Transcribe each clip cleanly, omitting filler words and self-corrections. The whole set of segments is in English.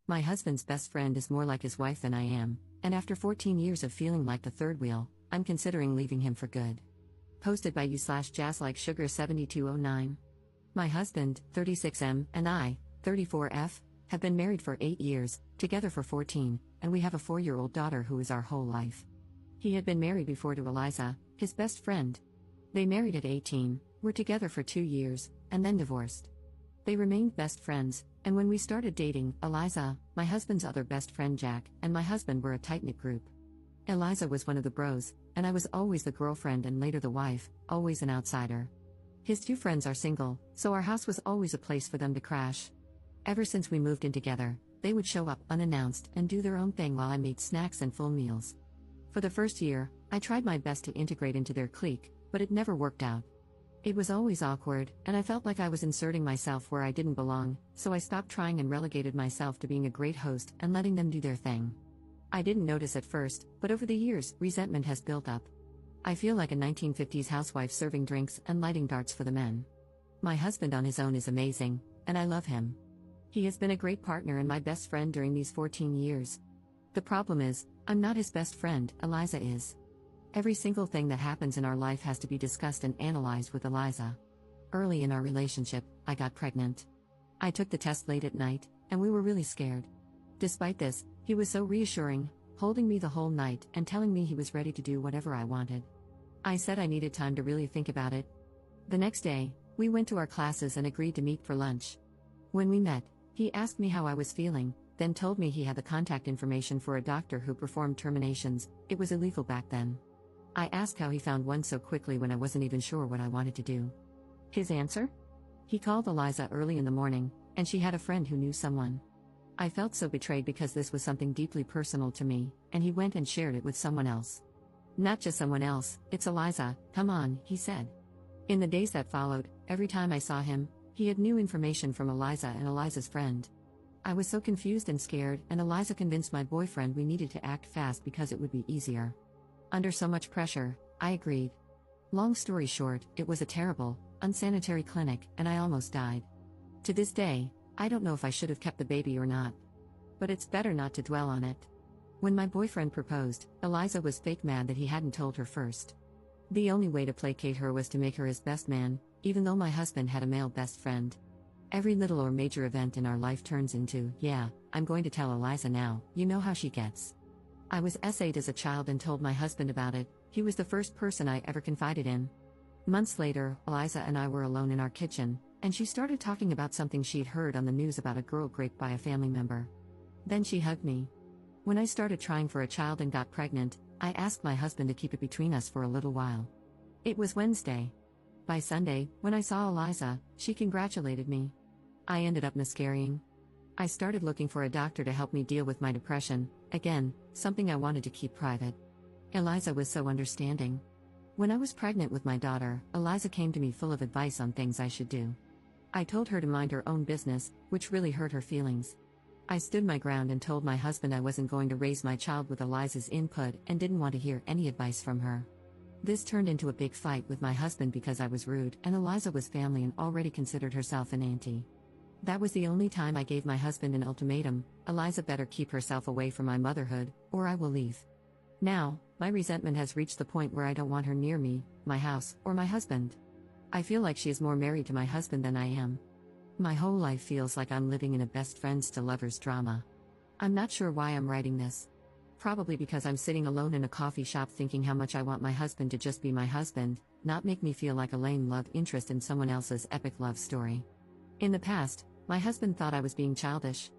My husband's best friend is more like his wife than I am, and after 14 years of feeling like the third wheel, I'm considering leaving him for good. Posted by you/jazzlikesugar7209. My husband, 36M, and I, 34F, have been married for 8 years, together for 14, and we have a 4-year-old daughter who is our whole life. He had been married before to Eliza, his best friend. They married at 18, were together for 2 years, and then divorced. They remained best friends, and when we started dating, Eliza, my husband's other best friend Jack, and my husband were a tight-knit group. Eliza was one of the bros, and I was always the girlfriend and later the wife, always an outsider. His 2 friends are single, so our house was always a place for them to crash. Ever since we moved in together, they would show up unannounced and do their own thing while I made snacks and full meals. For the first year, I tried my best to integrate into their clique, but it never worked out. It was always awkward, and I felt like I was inserting myself where I didn't belong, so I stopped trying and relegated myself to being a great host and letting them do their thing. I didn't notice at first, but over the years, resentment has built up. I feel like a 1950s housewife serving drinks and lighting darts for the men. My husband on his own is amazing, and I love him. He has been a great partner and my best friend during these 14 years. The problem is, I'm not his best friend, Eliza is. Every single thing that happens in our life has to be discussed and analyzed with Eliza. Early in our relationship, I got pregnant. I took the test late at night, and we were really scared. Despite this, he was so reassuring, holding me the whole night and telling me he was ready to do whatever I wanted. I said I needed time to really think about it. The next day, we went to our classes and agreed to meet for lunch. When we met, he asked me how I was feeling, then told me he had the contact information for a doctor who performed terminations. It was illegal back then. I asked how he found one so quickly when I wasn't even sure what I wanted to do. His answer? He called Eliza early in the morning, and she had a friend who knew someone. I felt so betrayed because this was something deeply personal to me, and he went and shared it with someone else. Not just someone else, it's Eliza, come on, he said. In the days that followed, every time I saw him, he had new information from Eliza and Eliza's friend. I was so confused and scared, and Eliza convinced my boyfriend we needed to act fast because it would be easier. Under so much pressure, I agreed. Long story short, it was a terrible, unsanitary clinic, and I almost died. To this day, I don't know if I should have kept the baby or not. But it's better not to dwell on it. When my boyfriend proposed, Eliza was fake mad that he hadn't told her first. The only way to placate her was to make her his best man, even though my husband had a male best friend. Every little or major event in our life turns into, yeah, I'm going to tell Eliza now, you know how she gets. I was S8 as a child and told my husband about it. He was the first person I ever confided in. Months later, Eliza and I were alone in our kitchen, and she started talking about something she'd heard on the news about a girl raped by a family member. Then she hugged me. When I started trying for a child and got pregnant, I asked my husband to keep it between us for a little while. It was Wednesday. By Sunday, when I saw Eliza, she congratulated me. I ended up miscarrying. I started looking for a doctor to help me deal with my depression, again, something I wanted to keep private. Eliza was so understanding. When I was pregnant with my daughter, Eliza came to me full of advice on things I should do. I told her to mind her own business, which really hurt her feelings. I stood my ground and told my husband I wasn't going to raise my child with Eliza's input and didn't want to hear any advice from her. This turned into a big fight with my husband because I was rude and Eliza was family and already considered herself an auntie. That was the only time I gave my husband an ultimatum: Eliza better keep herself away from my motherhood, or I will leave. Now, my resentment has reached the point where I don't want her near me, my house, or my husband. I feel like she is more married to my husband than I am. My whole life feels like I'm living in a best friends to lovers drama. I'm not sure why I'm writing this. Probably because I'm sitting alone in a coffee shop thinking how much I want my husband to just be my husband, not make me feel like a lame love interest in someone else's epic love story. In the past, my husband thought I was being childish.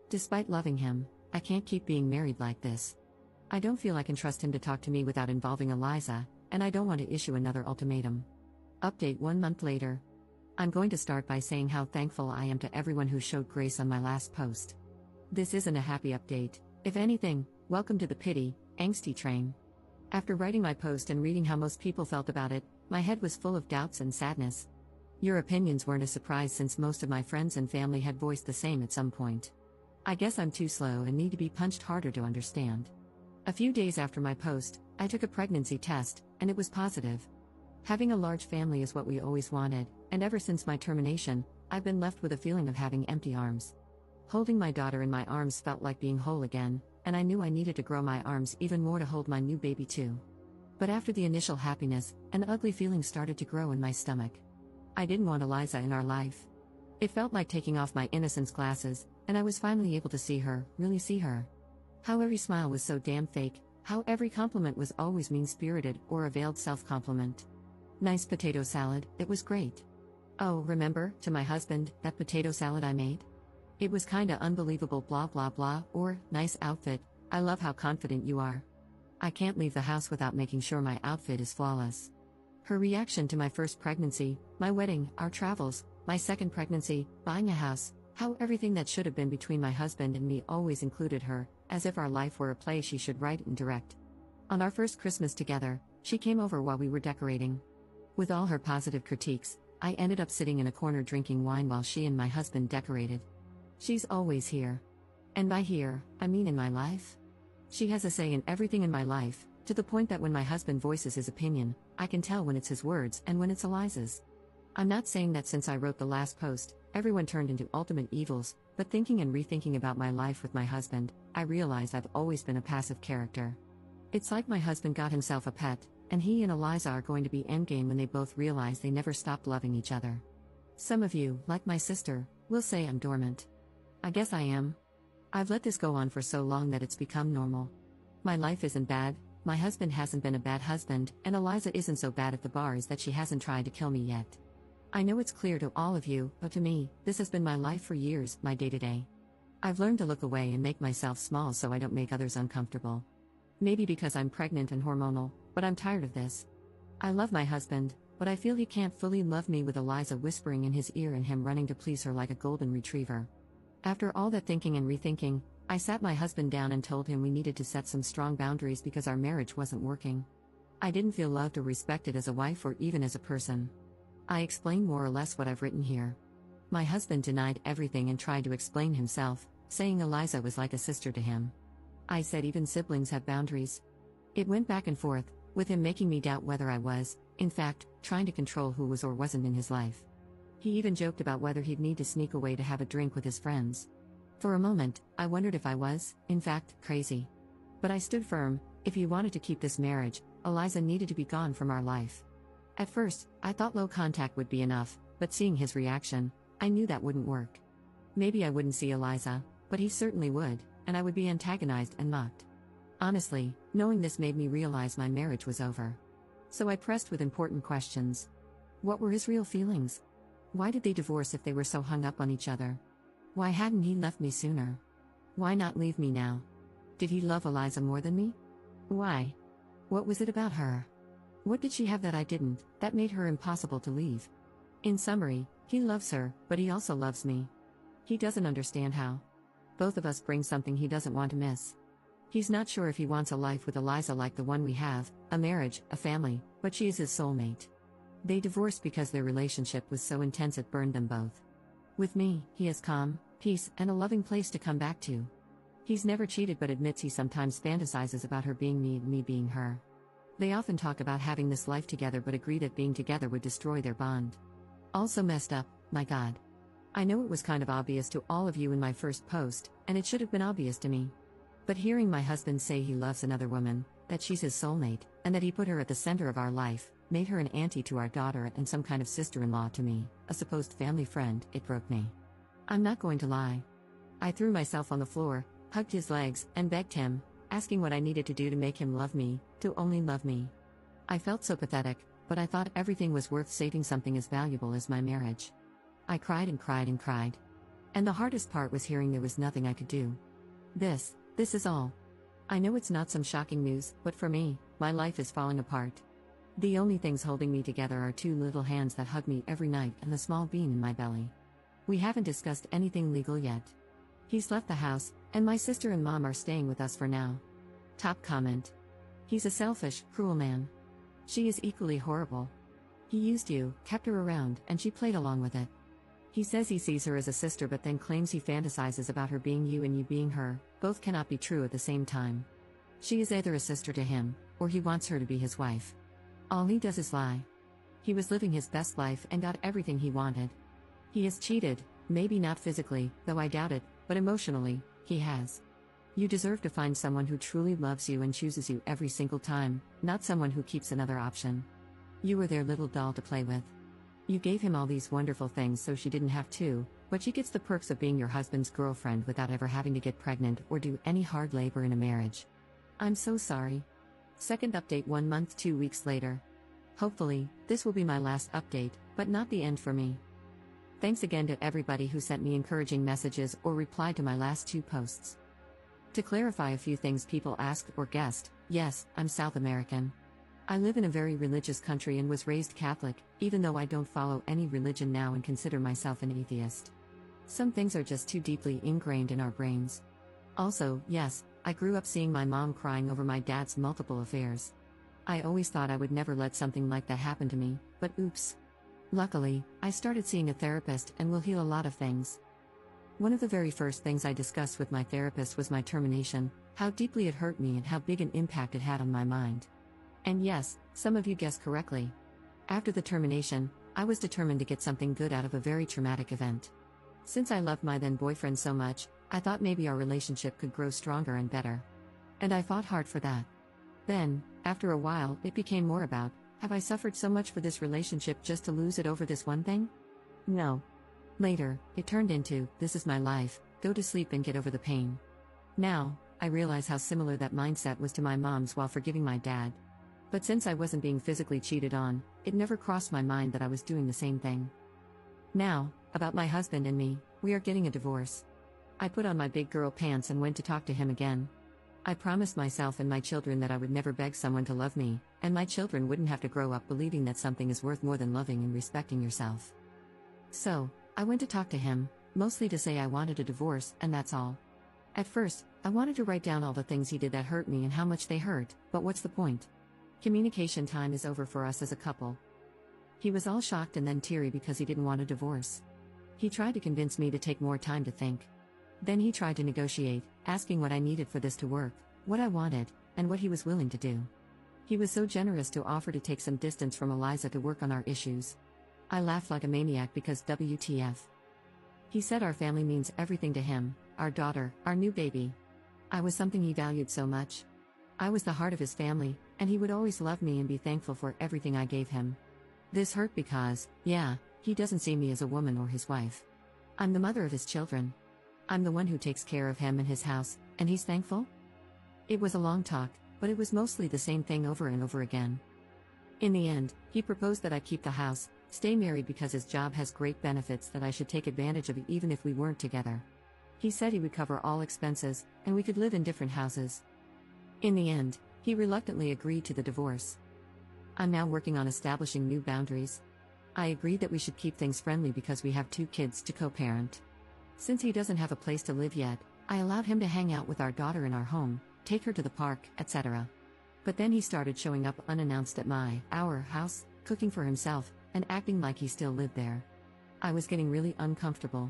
Despite loving him, I can't keep being married like this. I don't feel I can trust him to talk to me without involving Eliza, and I don't want to issue another ultimatum. Update 1 month later. I'm going to start by saying how thankful I am to everyone who showed grace on my last post. This isn't a happy update. If anything, welcome to the pity, angsty train. After writing my post and reading how most people felt about it, my head was full of doubts and sadness. Your opinions weren't a surprise since most of my friends and family had voiced the same at some point. I guess I'm too slow and need to be punched harder to understand. A few days after my post, I took a pregnancy test, and it was positive. Having a large family is what we always wanted, and ever since my termination, I've been left with a feeling of having empty arms. Holding my daughter in my arms felt like being whole again, and I knew I needed to grow my arms even more to hold my new baby too. But after the initial happiness, an ugly feeling started to grow in my stomach. I didn't want Eliza in our life. It felt like taking off my innocence glasses, and I was finally able to see her, really see her. How every smile was so damn fake, how every compliment was always mean-spirited or a veiled self-compliment. Nice potato salad, it was great. Oh, remember, to my husband, that potato salad I made? It was kinda unbelievable blah blah blah, or, nice outfit, I love how confident you are. I can't leave the house without making sure my outfit is flawless. Her reaction to my first pregnancy, my wedding, our travels, my second pregnancy, buying a house, how everything that should have been between my husband and me always included her, as if our life were a play she should write and direct. On our first Christmas together, she came over while we were decorating. With all her positive critiques, I ended up sitting in a corner drinking wine while she and my husband decorated. She's always here. And by here, I mean in my life. She has a say in everything in my life, to the point that when my husband voices his opinion, I can tell when it's his words and when it's Eliza's. I'm not saying that since I wrote the last post, everyone turned into ultimate evils, but thinking and rethinking about my life with my husband, I realized I've always been a passive character. It's like my husband got himself a pet, and he and Eliza are going to be endgame when they both realize they never stopped loving each other. Some of you, like my sister, will say I'm dormant. I guess I am. I've let this go on for so long that it's become normal. My life isn't bad, my husband hasn't been a bad husband, and Eliza isn't so bad at the bars that she hasn't tried to kill me yet. I know it's clear to all of you, but to me, this has been my life for years, my day-to-day. I've learned to look away and make myself small so I don't make others uncomfortable. Maybe because I'm pregnant and hormonal, but I'm tired of this. I love my husband, but I feel he can't fully love me with Eliza whispering in his ear and him running to please her like a golden retriever. After all that thinking and rethinking, I sat my husband down and told him we needed to set some strong boundaries because our marriage wasn't working. I didn't feel loved or respected as a wife or even as a person. I explained more or less what I've written here. My husband denied everything and tried to explain himself, saying Eliza was like a sister to him. I said even siblings have boundaries. It went back and forth, with him making me doubt whether I was, in fact, trying to control who was or wasn't in his life. He even joked about whether he'd need to sneak away to have a drink with his friends. For a moment, I wondered if I was, in fact, crazy. But I stood firm. If he wanted to keep this marriage, Eliza needed to be gone from our life. At first, I thought low contact would be enough, but seeing his reaction, I knew that wouldn't work. Maybe I wouldn't see Eliza, but he certainly would, and I would be antagonized and mocked. Honestly, knowing this made me realize my marriage was over. So I pressed with important questions. What were his real feelings? Why did they divorce if they were so hung up on each other? Why hadn't he left me sooner? Why not leave me now? Did he love Eliza more than me? Why? What was it about her? What did she have that I didn't, that made her impossible to leave? In summary, he loves her, but he also loves me. He doesn't understand how. Both of us bring something he doesn't want to miss. He's not sure if he wants a life with Eliza like the one we have, a marriage, a family, but she is his soulmate. They divorced because their relationship was so intense it burned them both. With me, he has calm, peace, and a loving place to come back to. He's never cheated but admits he sometimes fantasizes about her being me and me being her. They often talk about having this life together but agree that being together would destroy their bond. Also messed up, my God. I know it was kind of obvious to all of you in my first post, and it should have been obvious to me. But hearing my husband say he loves another woman, that she's his soulmate, and that he put her at the center of our life, made her an auntie to our daughter and some kind of sister-in-law to me, a supposed family friend, it broke me. I'm not going to lie. I threw myself on the floor, hugged his legs, and begged him, asking what I needed to do to make him love me, to only love me. I felt so pathetic, but I thought everything was worth saving something as valuable as my marriage. I cried and cried and cried. And the hardest part was hearing there was nothing I could do. This is all. I know it's not some shocking news, but for me, my life is falling apart. The only things holding me together are two little hands that hug me every night and the small bean in my belly. We haven't discussed anything legal yet. He's left the house, and my sister and mom are staying with us for now. Top comment. He's a selfish, cruel man. She is equally horrible. He used you, kept her around, and she played along with it. He says he sees her as a sister but then claims he fantasizes about her being you and you being her. Both cannot be true at the same time. She is either a sister to him, or he wants her to be his wife. All he does is lie. He was living his best life and got everything he wanted. He has cheated, maybe not physically, though I doubt it, but emotionally, he has. You deserve to find someone who truly loves you and chooses you every single time, not someone who keeps another option. You were their little doll to play with. You gave him all these wonderful things so she didn't have to, but she gets the perks of being your husband's girlfriend without ever having to get pregnant or do any hard labor in a marriage. I'm so sorry. Second update 1 month 2 weeks later. Hopefully, this will be my last update, but not the end for me. Thanks again to everybody who sent me encouraging messages or replied to my last 2 posts. To clarify a few things people asked or guessed, yes, I'm South American. I live in a very religious country and was raised Catholic, even though I don't follow any religion now and consider myself an atheist. Some things are just too deeply ingrained in our brains. Also, yes, I grew up seeing my mom crying over my dad's multiple affairs. I always thought I would never let something like that happen to me, but oops. Luckily, I started seeing a therapist and will heal a lot of things. One of the very first things I discussed with my therapist was my termination, how deeply it hurt me and how big an impact it had on my mind. And yes, some of you guessed correctly. After the termination, I was determined to get something good out of a very traumatic event. Since I loved my then boyfriend so much, I thought maybe our relationship could grow stronger and better. And I fought hard for that. Then, after a while, it became more about, have I suffered so much for this relationship just to lose it over this one thing? No. Later, it turned into, this is my life, go to sleep and get over the pain. Now, I realize how similar that mindset was to my mom's while forgiving my dad. But since I wasn't being physically cheated on, it never crossed my mind that I was doing the same thing. Now, about my husband and me, we are getting a divorce. I put on my big girl pants and went to talk to him again. I promised myself and my children that I would never beg someone to love me, and my children wouldn't have to grow up believing that something is worth more than loving and respecting yourself. So, I went to talk to him, mostly to say I wanted a divorce, and that's all. At first, I wanted to write down all the things he did that hurt me and how much they hurt, but what's the point? Communication time is over for us as a couple. He was all shocked and then teary because he didn't want a divorce. He tried to convince me to take more time to think. Then he tried to negotiate, asking what I needed for this to work, what I wanted, and what he was willing to do. He was so generous to offer to take some distance from Eliza to work on our issues. I laughed like a maniac because WTF. He said our family means everything to him, our daughter, our new baby. I was something he valued so much. I was the heart of his family, and he would always love me and be thankful for everything I gave him. This hurt because, yeah, he doesn't see me as a woman or his wife. I'm the mother of his children. I'm the one who takes care of him and his house, and he's thankful? It was a long talk, but it was mostly the same thing over and over again. In the end, he proposed that I keep the house, stay married because his job has great benefits that I should take advantage of even if we weren't together. He said he would cover all expenses, and we could live in different houses. In the end, he reluctantly agreed to the divorce. I'm now working on establishing new boundaries. I agreed that we should keep things friendly because we have 2 kids to co-parent. Since he doesn't have a place to live yet, I allowed him to hang out with our daughter in our home, take her to the park, etc. But then he started showing up unannounced at our house, cooking for himself, and acting like he still lived there. I was getting really uncomfortable.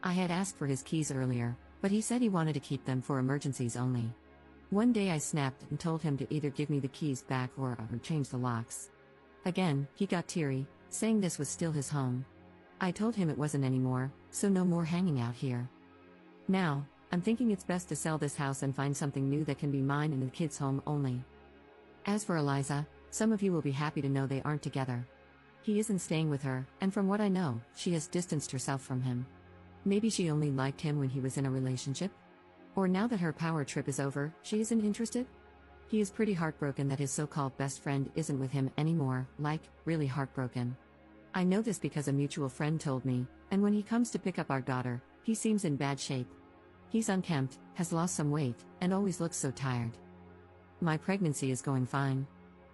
I had asked for his keys earlier, but he said he wanted to keep them for emergencies only. One day I snapped and told him to either give me the keys back or change the locks. Again, he got teary, saying this was still his home. I told him it wasn't anymore, so no more hanging out here. Now, I'm thinking it's best to sell this house and find something new that can be mine and the kids' home only. As for Eliza, some of you will be happy to know they aren't together. He isn't staying with her, and from what I know, she has distanced herself from him. Maybe she only liked him when he was in a relationship? Or now that her power trip is over, she isn't interested? He is pretty heartbroken that his so-called best friend isn't with him anymore, really heartbroken. I know this because a mutual friend told me, and when he comes to pick up our daughter, he seems in bad shape. He's unkempt, has lost some weight, and always looks so tired. My pregnancy is going fine.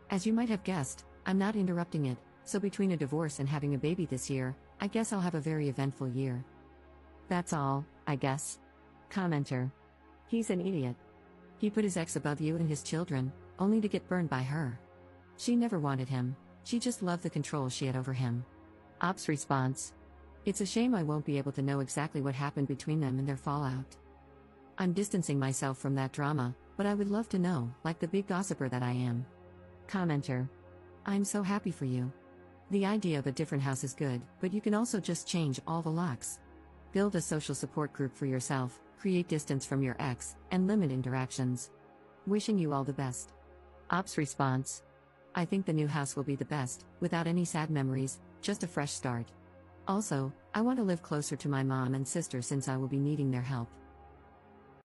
As you might have guessed, I'm not interrupting it, so between a divorce and having a baby this year, I guess I'll have a very eventful year. That's all, I guess. Commenter. He's an idiot. He put his ex above you and his children, only to get burned by her. She never wanted him, she just loved the control she had over him. Ops response. It's a shame I won't be able to know exactly what happened between them and their fallout. I'm distancing myself from that drama, but I would love to know, like the big gossiper that I am. Commenter. I'm so happy for you. The idea of a different house is good, but you can also just change all the locks. Build a social support group for yourself, create distance from your ex, and limit interactions. Wishing you all the best. Ops response. I think the new house will be the best, without any sad memories, just a fresh start. Also, I want to live closer to my mom and sister since I will be needing their help.